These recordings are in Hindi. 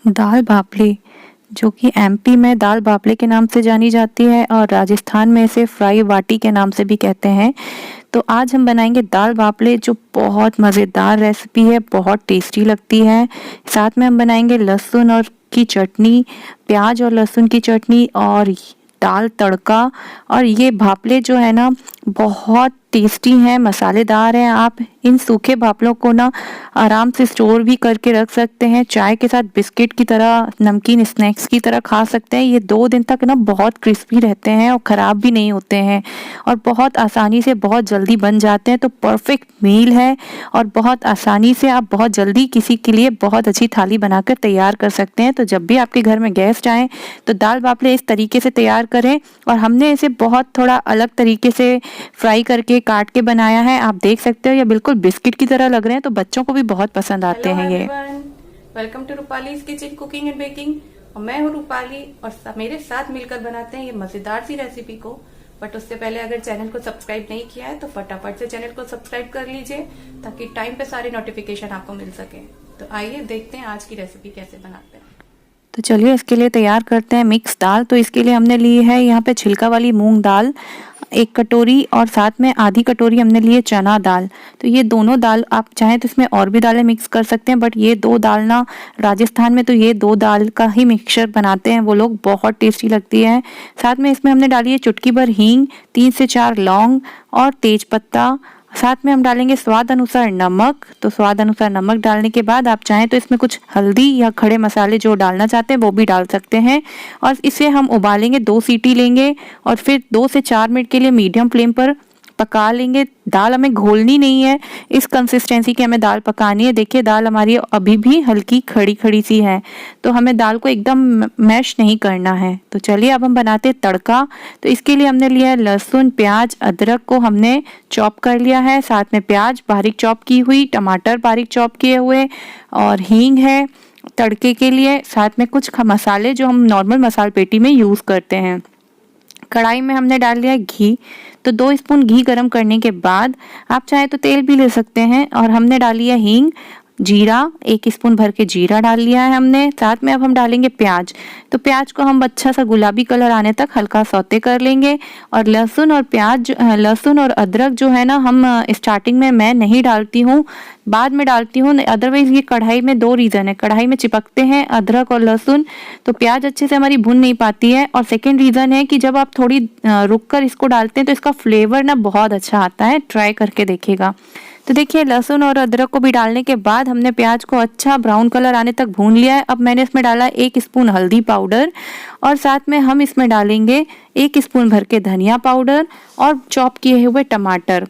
दाल बाफले, जो कि एमपी में दाल बाफले के नाम से जानी जाती है और राजस्थान में इसे फ्राई बाटी के नाम से भी कहते हैं। तो आज हम बनाएंगे दाल बाफले, जो बहुत मज़ेदार रेसिपी है, बहुत टेस्टी लगती है। साथ में हम बनाएंगे लहसुन और की चटनी, प्याज और लहसुन की चटनी और दाल तड़का। और ये भापले जो है ना, बहुत टेस्टी हैं, मसालेदार हैं। आप इन सूखे भापलों को ना आराम से स्टोर भी करके रख सकते हैं, चाय के साथ बिस्किट की तरह, नमकीन स्नैक्स की तरह खा सकते हैं। ये 2 दिन तक ना बहुत क्रिस्पी रहते हैं और ख़राब भी नहीं होते हैं और बहुत आसानी से बहुत जल्दी बन जाते हैं। तो परफेक्ट मील है और बहुत आसानी से आप बहुत जल्दी किसी के लिए बहुत अच्छी थाली बनाकर तैयार कर सकते हैं। तो जब भी आपके घर में गेस्ट आएँ तो दाल बाफले इस तरीके से तैयार करें। और हमने इसे बहुत थोड़ा अलग तरीके से फ्राई करके काट के बनाया है, आप देख सकते हो। ये बिल्कुल बिस्किट की तरह लग रहे हैं, तो बच्चों को भी बहुत पसंद आते हैं ये। Welcome to Rupali's kitchen cooking and baking. और मैं हूँ रूपाली और मेरे साथ मिलकर बनाते हैं ये मजेदार सी रेसिपी को। बट उससे पहले अगर चैनल को सब्सक्राइब नहीं किया है तो फटाफट से चैनल को सब्सक्राइब कर लीजिए, ताकि टाइम पे सारे नोटिफिकेशन आपको मिल सके। तो आइए देखते हैं आज की रेसिपी कैसे बनाते हैं। तो चलिए इसके लिए तैयार करते हैं मिक्स दाल। तो इसके लिए हमने ली है यहाँ पे छिलका वाली मूंग दाल 1 कटोरी, और साथ में आधी कटोरी हमने लिए चना दाल। तो ये दोनों दाल, आप चाहें तो इसमें और भी दालें मिक्स कर सकते हैं, बट ये 2 दाल ना, राजस्थान में तो ये 2 दाल का ही मिक्सचर बनाते हैं वो लोग, बहुत टेस्टी लगती है। साथ में इसमें हमने डाली है चुटकी भर हींग, 3 से 4 लौंग और तेज पत्ता। साथ में हम डालेंगे स्वाद अनुसार नमक। तो स्वाद अनुसार नमक डालने के बाद आप चाहें तो इसमें कुछ हल्दी या खड़े मसाले जो डालना चाहते हैं वो भी डाल सकते हैं। और इसे हम उबालेंगे, 2 सीटी लेंगे और फिर 2 से 4 मिनट के लिए मीडियम फ्लेम पर पका लेंगे। दाल हमें घोलनी नहीं है, इस कंसिस्टेंसी की हमें दाल पकानी है। देखिए दाल हमारी अभी भी हल्की खड़ी खड़ी सी है, तो हमें दाल को एकदम मैश नहीं करना है। तो चलिए अब हम बनाते हैं तड़का। तो इसके लिए हमने लिया है लहसुन, प्याज, अदरक को हमने चॉप कर लिया है, साथ में प्याज बारीक चॉप की हुई, टमाटर बारीक चॉप किए हुए और हींग है तड़के के लिए। साथ में कुछ मसाले जो हम नॉर्मल मसाल पेटी में यूज़ करते हैं। कढ़ाई में हमने डाल लिया घी। तो 2 स्पून घी गरम करने के बाद आप चाहे तो तेल भी ले सकते हैं। और हमने डाली है हींग, जीरा, 1 स्पून भर के जीरा डाल लिया है हमने। साथ में अब हम डालेंगे प्याज। तो प्याज को हम अच्छा सा गुलाबी कलर आने तक हल्का सौते कर लेंगे। और लहसुन और प्याज, लहसुन और अदरक जो है ना, हम स्टार्टिंग में मैं नहीं डालती हूँ, बाद में डालती हूँ। अदरवाइज ये कढ़ाई में 2 रीज़न है, कढ़ाई में चिपकते हैं अदरक और लहसुन, तो प्याज अच्छे से हमारी भुन नहीं पाती है। और सेकेंड रीज़न है कि जब आप थोड़ी रुक कर इसको डालते हैं तो इसका फ्लेवर ना बहुत अच्छा आता है, ट्राई करके देखिएगा। तो देखिए लहसुन और अदरक को भी डालने के बाद हमने प्याज को अच्छा ब्राउन कलर आने तक भून लिया है। अब मैंने इसमें डाला 1 स्पून हल्दी पाउडर और साथ में हम इसमें डालेंगे 1 स्पून भर के धनिया पाउडर और चॉप किए हुए टमाटर।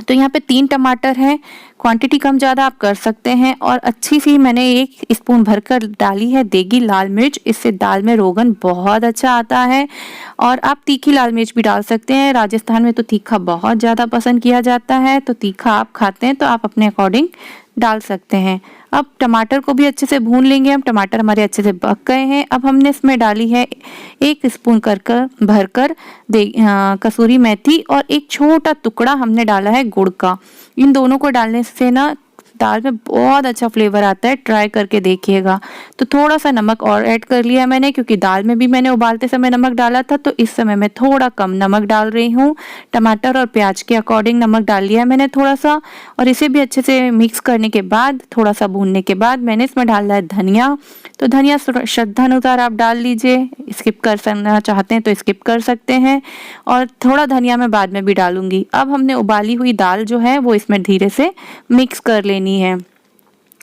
तो यहाँ पे 3 टमाटर हैं, क्वांटिटी कम ज़्यादा आप कर सकते हैं। और अच्छी सी मैंने 1 स्पून भरकर डाली है देगी लाल मिर्च, इससे दाल में रोगन बहुत अच्छा आता है। और आप तीखी लाल मिर्च भी डाल सकते हैं, राजस्थान में तो तीखा बहुत ज़्यादा पसंद किया जाता है, तो तीखा आप खाते हैं तो आप अपने अकॉर्डिंग डाल सकते हैं। अब टमाटर को भी अच्छे से भून लेंगे हम, टमाटर हमारे अच्छे से पक गए हैं। अब हमने इसमें डाली है 1 स्पून भरकर कसूरी मेथी और एक छोटा टुकड़ा हमने डाला है गुड़ का। इन दोनों को डालने से ना दाल में बहुत अच्छा फ्लेवर आता है, ट्राई करके देखिएगा। तो थोड़ा सा नमक और ऐड कर लिया मैंने, क्योंकि दाल में भी मैंने उबालते समय नमक डाला था, तो इस समय मैं थोड़ा कम नमक डाल रही हूँ। टमाटर और प्याज के अकॉर्डिंग नमक डाल लिया है मैंने थोड़ा सा। और इसे भी अच्छे से मिक्स करने के बाद, थोड़ा सा भूनने के बाद मैंने इसमें डाला है धनिया। तो धनिया श्रद्धा अनुसार आप डाल लीजिए, स्किप कर सकना चाहते हैं तो स्किप कर सकते हैं। और थोड़ा धनिया मैं बाद में भी डालूंगी। अब हमने उबाली हुई दाल जो है वो इसमें धीरे से मिक्स कर लेनी है।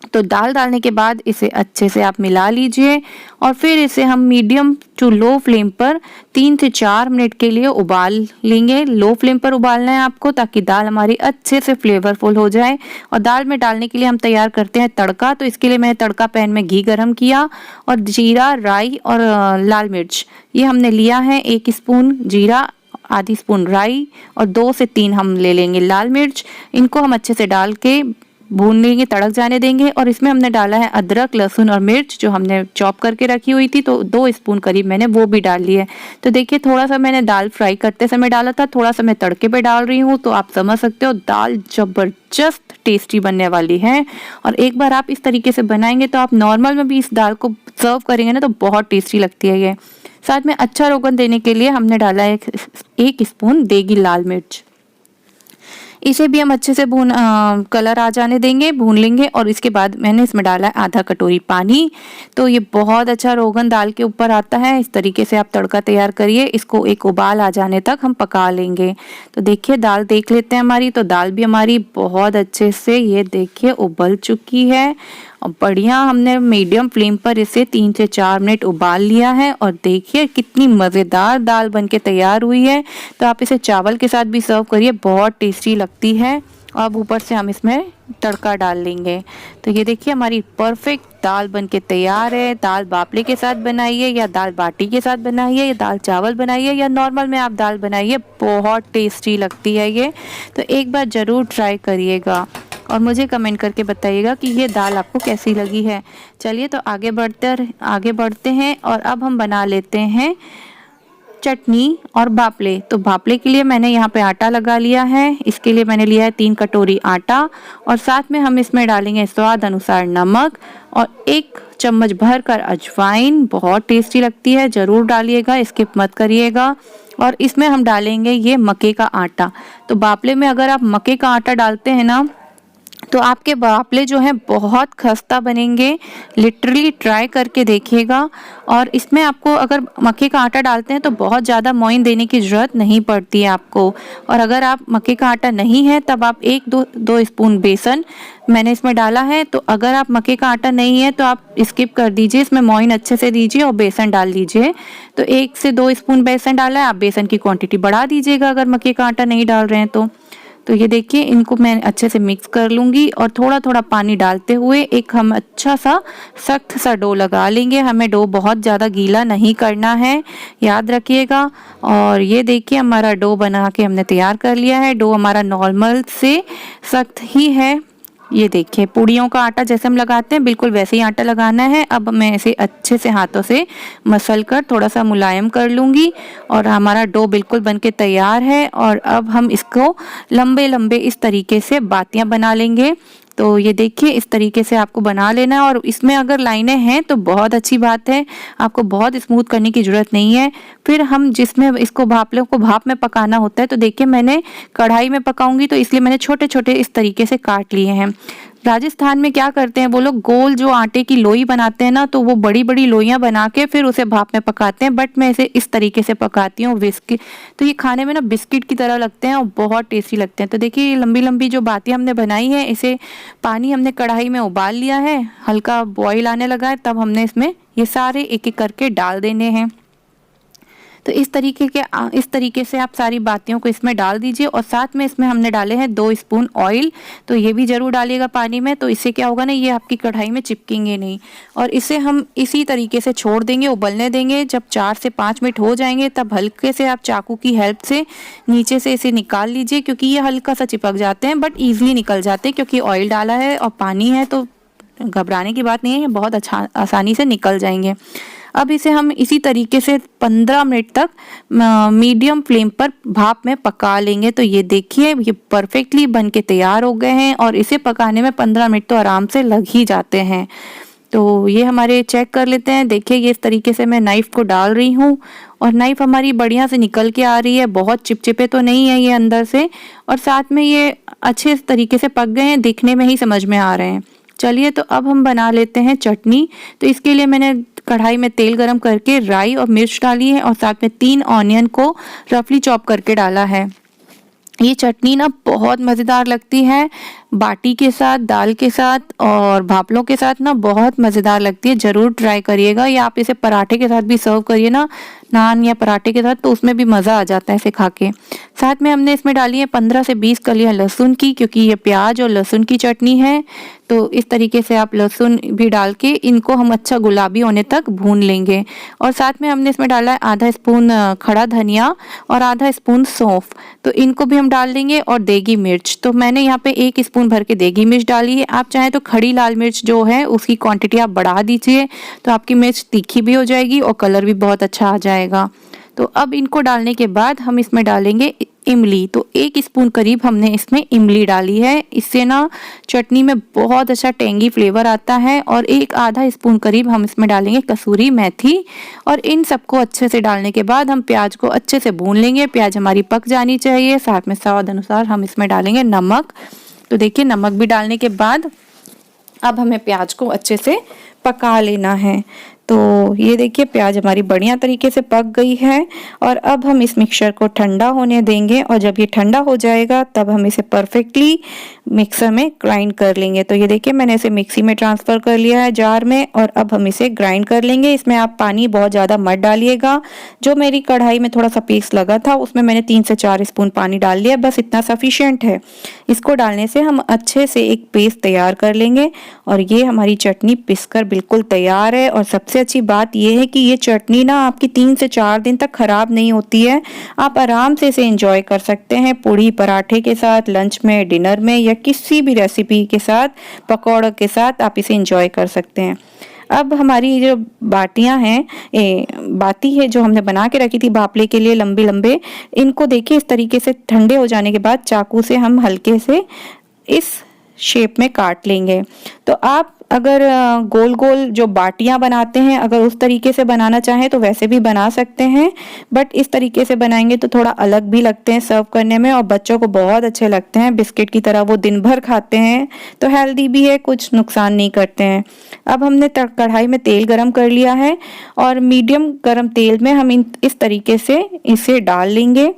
तो दाल डालने के बाद इसे अच्छे से आप मिला लीजिए और फिर इसे हम मीडियम टू लो फ्लेम पर 3 से 4 मिनट के लिए उबाल लेंगे। लो फ्लेम पर उबालना है आपको, ताकि दाल हमारी अच्छे से फ्लेवरफुल हो जाए। और दाल में डालने के लिए हम तैयार करते हैं तड़का। तो इसके लिए मैंने तड़का पैन में घी गरम किया और जीरा, राई और लाल मिर्च ये हमने लिया है। 1 स्पून जीरा, आधी स्पून राई और 2 से 3 हम ले लेंगे लाल मिर्च। इनको हम अच्छे से डाल के भून लेंगे, तड़क जाने देंगे। और इसमें हमने डाला है अदरक, लहसुन और मिर्च जो हमने चॉप करके रखी हुई थी, तो 2 स्पून करीब मैंने वो भी डाल ली है। तो देखिए थोड़ा सा मैंने दाल फ्राई करते समय डाला था, थोड़ा सा मैं तड़के पे डाल रही हूँ, तो आप समझ सकते हो दाल जबरदस्त टेस्टी बनने वाली है। और एक बार आप इस तरीके से बनाएंगे तो आप नॉर्मल में भी इस दाल को सर्व करेंगे ना तो बहुत टेस्टी लगती है ये। साथ में अच्छा रोगन देने के लिए हमने डाला है 1 स्पून देगी लाल मिर्च। इसे भी हम अच्छे से कलर आ जाने देंगे, भून लेंगे। और इसके बाद मैंने इसमें डाला है आधा कटोरी पानी। तो ये बहुत अच्छा रोगन दाल के ऊपर आता है। इस तरीके से आप तड़का तैयार करिए, इसको एक उबाल आ जाने तक हम पका लेंगे। तो देखिए दाल देख लेते हैं हमारी, तो दाल भी हमारी बहुत अच्छे से ये देखिए उबल चुकी है। और बढ़िया हमने मीडियम फ्लेम पर इसे 3 से 4 मिनट उबाल लिया है। और देखिए कितनी मज़ेदार दाल बनके तैयार हुई है। तो आप इसे चावल के साथ भी सर्व करिए, बहुत टेस्टी लगती है। अब ऊपर से हम इसमें तड़का डाल लेंगे। तो ये देखिए हमारी परफेक्ट दाल बनके तैयार है। दाल बाफले के साथ बनाइए या दाल बाटी के साथ बनाइए या दाल चावल बनाइए या नॉर्मल में आप दाल बनाइए, बहुत टेस्टी लगती है ये। तो एक बार ज़रूर ट्राई करिएगा और मुझे कमेंट करके बताइएगा कि ये दाल आपको कैसी लगी है। चलिए तो आगे बढ़ते हैं और अब हम बना लेते हैं चटनी और बापले। तो बापले के लिए मैंने यहाँ पे आटा लगा लिया है। इसके लिए मैंने लिया है 3 कटोरी आटा और साथ में हम इसमें डालेंगे स्वाद अनुसार नमक और 1 चम्मच भर कर अजवाइन। बहुत टेस्टी लगती है, ज़रूर डालिएगा, स्किप मत करिएगा। और इसमें हम डालेंगे ये मक्के का आटा। तो बापले में अगर आप मक्के का आटा डालते हैं ना तो आपके बापले जो हैं बहुत खस्ता बनेंगे। लिटरली ट्राई करके देखिएगा। और इसमें आपको अगर मक्के का आटा डालते हैं तो बहुत ज़्यादा मोइन देने की ज़रूरत नहीं पड़ती है आपको। और अगर आप मक्के का आटा नहीं है तब आप 1-2 स्पून बेसन मैंने इसमें डाला है। तो अगर आप मक्के का आटा नहीं है तो आप स्किप कर दीजिए, इसमें मोइन अच्छे से दीजिए और बेसन डाल दीजिए। तो 1 से 2 स्पून बेसन डाला है, आप बेसन की क्वांटिटी बढ़ा दीजिएगा अगर मक्के का आटा नहीं डाल रहे हैं तो ये देखिए इनको मैं अच्छे से मिक्स कर लूँगी और थोड़ा थोड़ा पानी डालते हुए एक हम अच्छा सा सख्त सा डो लगा लेंगे। हमें डो बहुत ज़्यादा गीला नहीं करना है, याद रखिएगा। और ये देखिए हमारा डो बना के हमने तैयार कर लिया है। डो हमारा नॉर्मल से सख्त ही है। ये देखिए पूड़ियों का आटा जैसे हम लगाते हैं बिल्कुल वैसे ही आटा लगाना है। अब मैं इसे अच्छे से हाथों से मसल कर थोड़ा सा मुलायम कर लूँगी और हमारा डो बिल्कुल बनके तैयार है। और अब हम इसको लंबे लंबे इस तरीके से बातियाँ बना लेंगे। तो ये देखिए इस तरीके से आपको बना लेना है। और इसमें अगर लाइनें हैं तो बहुत अच्छी बात है, आपको बहुत स्मूथ करने की ज़रूरत नहीं है। फिर हम जिसमें इसको भाप में पकाना होता है, तो देखिए मैंने कढ़ाई में पकाऊंगी तो इसलिए मैंने छोटे छोटे इस तरीके से काट लिए हैं। राजस्थान में क्या करते हैं वो लोग, गोल जो आटे की लोई बनाते हैं ना, तो वो बड़ी बड़ी लोइयां बना के फिर उसे भाप में पकाते हैं। बट मैं इसे इस तरीके से पकाती हूँ बिस्किट। तो ये खाने में ना बिस्किट की तरह लगते हैं और बहुत टेस्टी लगते हैं। तो देखिए ये लंबी लंबी जो बातियाँ हमने बनाई है, इसे पानी हमने कढ़ाई में उबाल लिया है, हल्का बॉईल आने लगा है, तब हमने इसमें ये सारे एक एक करके डाल देने हैं। तो इस तरीके से आप सारी बातियों को इसमें डाल दीजिए। और साथ में इसमें हमने डाले हैं 2 स्पून ऑयल, तो ये भी ज़रूर डालिएगा पानी में। तो इससे क्या होगा ना, ये आपकी कढ़ाई में चिपकेंगे नहीं। और इसे हम इसी तरीके से छोड़ देंगे, उबलने देंगे। जब 4 से 5 मिनट हो जाएंगे तब हल्के से आप चाकू की हेल्प से नीचे से इसे निकाल लीजिए, क्योंकि ये हल्का सा चिपक जाते हैं बट ईजिली निकल जाते हैं, क्योंकि ऑयल डाला है और पानी है तो घबराने की बात नहीं है, बहुत अच्छा आसानी से निकल जाएंगे। अब इसे हम इसी तरीके से 15 मिनट तक मीडियम फ्लेम पर भाप में पका लेंगे। तो ये देखिए ये परफेक्टली बन के तैयार हो गए हैं और इसे पकाने में 15 मिनट तो आराम से लग ही जाते हैं। तो ये हमारे चेक कर लेते हैं। देखिए ये इस तरीके से मैं नाइफ को डाल रही हूँ और नाइफ हमारी बढ़िया से निकल के आ रही है, बहुत चिपचिपे तो नहीं है ये अंदर से। और साथ में ये अच्छे तरीके से पक गए हैं, दिखने में ही समझ में आ रहे हैं। चलिए तो अब हम बना लेते हैं चटनी। तो इसके लिए मैंने कढ़ाई में तेल गरम करके राई और मिर्च डाली है और साथ में 3 ऑनियन को रफली चॉप करके डाला है। ये चटनी ना बहुत मज़ेदार लगती है, बाटी के साथ, दाल के साथ और भापलों के साथ ना बहुत मज़ेदार लगती है। ज़रूर ट्राई करिएगा। या आप इसे पराठे के साथ भी सर्व करिए ना, नान या पराठे के साथ, तो उसमें भी मज़ा आ जाता है इसे खा के। साथ में हमने इसमें डाली है 15 से 20 कलियां लहसुन की, क्योंकि ये प्याज और लहसुन की चटनी है। तो इस तरीके से आप लहसुन भी डाल के इनको हम अच्छा गुलाबी होने तक भून लेंगे। और साथ में हमने इसमें डाला है आधा स्पून खड़ा धनिया और आधा स्पून सौंफ, तो इनको भी हम डाल देंगे। और देगी मिर्च, तो मैंने यहाँ पे 1 स्पून स्पून भर के देगी मिर्च डाली है। आप चाहें तो खड़ी लाल मिर्च जो है उसकी क्वांटिटी आप बढ़ा दीजिए, तो आपकी मिर्च तीखी भी हो जाएगी और कलर भी बहुत अच्छा आ जाएगा। तो अब इनको डालने के बाद हम इसमें डालेंगे इमली। तो 1 स्पून करीब हमने इसमें इमली डाली है। इससे ना चटनी में बहुत अच्छा टेंगी फ्लेवर आता है। और आधा स्पून करीब हम इसमें डालेंगे कसूरी मेथी। और इन सबको अच्छे से डालने के बाद हम प्याज को अच्छे से भून लेंगे। प्याज हमारी पक जानी चाहिए। साथ में स्वाद अनुसार हम इसमें डालेंगे नमक। तो देखिए नमक भी डालने के बाद अब हमें प्याज को अच्छे से पका लेना है। तो ये देखिए प्याज हमारी बढ़िया तरीके से पक गई है। और अब हम इस मिक्सचर को ठंडा होने देंगे और जब ये ठंडा हो जाएगा तब हम इसे परफेक्टली मिक्सर में ग्राइंड कर लेंगे। तो ये देखिए मैंने इसे मिक्सी में ट्रांसफ़र कर लिया है जार में और अब हम इसे ग्राइंड कर लेंगे। इसमें आप पानी बहुत ज़्यादा मत डालिएगा। जो मेरी कढ़ाई में थोड़ा सा पेस्ट लगा था उसमें मैंने 3 से 4 स्पून पानी डाल लिया, बस इतना सफिशिएंट है। इसको डालने से हम अच्छे से एक पेस्ट तैयार कर लेंगे और ये हमारी चटनी पिसकर बिल्कुल तैयार है। और सबसे अच्छी बात यह है कि ये चटनी ना आपकी 3 से 4 दिन तक खराब नहीं होती है। आप आराम से इसे एंजॉय कर सकते हैं पूड़ी पराठे के साथ, लंच में, डिनर में या किसी भी रेसिपी के साथ, पकौड़ों के साथ आप इसे एंजॉय कर सकते हैं। अब हमारी जो बाटियां हैं, बाती है जो हमने बना के रखी थी भापले के लिए लंबे लंबे, इनको देखिए इस तरीके से ठंडे हो जाने के बाद चाकू से हम हल्के से इस शेप में काट लेंगे। तो आप अगर गोल गोल जो बाटियां बनाते हैं अगर उस तरीके से बनाना चाहें तो वैसे भी बना सकते हैं, बट इस तरीके से बनाएंगे तो थोड़ा अलग भी लगते हैं सर्व करने में और बच्चों को बहुत अच्छे लगते हैं। बिस्किट की तरह वो दिन भर खाते हैं, तो हेल्दी भी है, कुछ नुकसान नहीं करते हैं। अब हमने कढ़ाई में तेल गरम कर लिया है और मीडियम गरम तेल में हम इस तरीके से इसे डाल लेंगे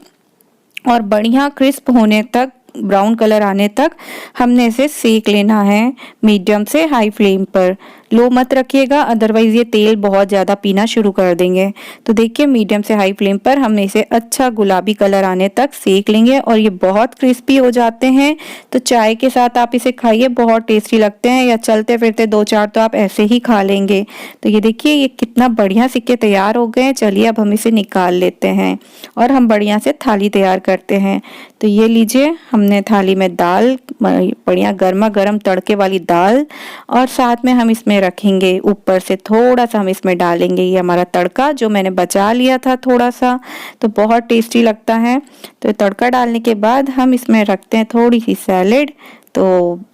और बढ़िया क्रिस्प होने तक, ब्राउन कलर आने तक हमने इसे सेक लेना है मीडियम से हाई फ्लेम पर। लो मत रखिएगा, अदरवाइज ये तेल बहुत ज़्यादा पीना शुरू कर देंगे। तो देखिए मीडियम से हाई फ्लेम पर हमने इसे अच्छा गुलाबी कलर आने तक सेक लेंगे और ये बहुत क्रिस्पी हो जाते हैं। तो चाय के साथ आप इसे खाइए, बहुत टेस्टी लगते हैं, या चलते फिरते 2-4 तो आप ऐसे ही खा लेंगे। तो ये देखिए ये कितना बढ़िया सिक्के तैयार हो गए। चलिए अब हम इसे निकाल लेते हैं और हम बढ़िया से थाली तैयार करते हैं। तो ये लीजिए हमने थाली में दाल, बढ़िया गर्मा गर्म तड़के वाली दाल, और साथ में हम इसमें रखेंगे ऊपर से थोड़ा सा हम इसमें डालेंगे ये हमारा तड़का जो मैंने बचा लिया था थोड़ा सा, तो बहुत टेस्टी लगता है। तो तड़का डालने के बाद हम इसमें रखते हैं थोड़ी सी सैलेड। तो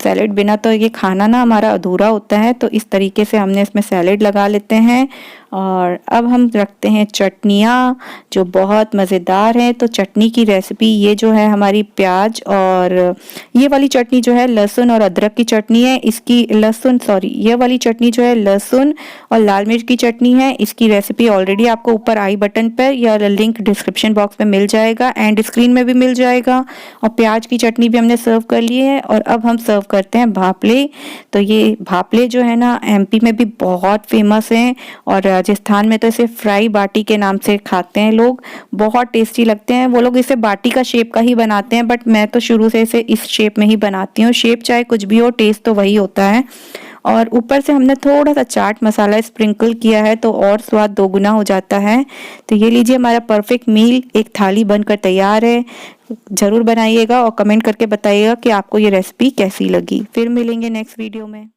सैलेड बिना तो ये खाना ना हमारा अधूरा होता है, तो इस तरीके से हमने इसमें सैलेड लगा लेते हैं। और अब हम रखते हैं चटनियाँ जो बहुत मज़ेदार हैं। तो चटनी की रेसिपी ये जो है हमारी प्याज और ये वाली चटनी जो है लहसुन और अदरक की चटनी है। ये वाली चटनी जो है लहसुन और लाल मिर्च की चटनी है। इसकी रेसिपी ऑलरेडी आपको ऊपर आई बटन पर या लिंक डिस्क्रिप्शन बॉक्स में मिल जाएगा, एंड स्क्रीन में भी मिल जाएगा। और प्याज की चटनी भी हमने सर्व कर ली है। और अब हम सर्व करते हैं भापले। तो ये भापले जो है ना एमपी में भी बहुत फेमस हैं और राजस्थान में तो इसे फ्राई बाटी के नाम से खाते हैं लोग, बहुत टेस्टी लगते हैं। वो लोग इसे बाटी का शेप का ही बनाते हैं, बट मैं तो शुरू से इसे इस शेप में ही बनाती हूँ। शेप चाहे कुछ भी हो, टेस्ट तो वही होता है। और ऊपर से हमने थोड़ा सा चाट मसाला स्प्रिंकल किया है तो और स्वाद दोगुना हो जाता है। तो ये लीजिए हमारा परफेक्ट मील एक थाली बनकर तैयार है। जरूर बनाइएगा और कमेंट करके बताइएगा कि आपको ये रेसिपी कैसी लगी। फिर मिलेंगे नेक्स्ट वीडियो में।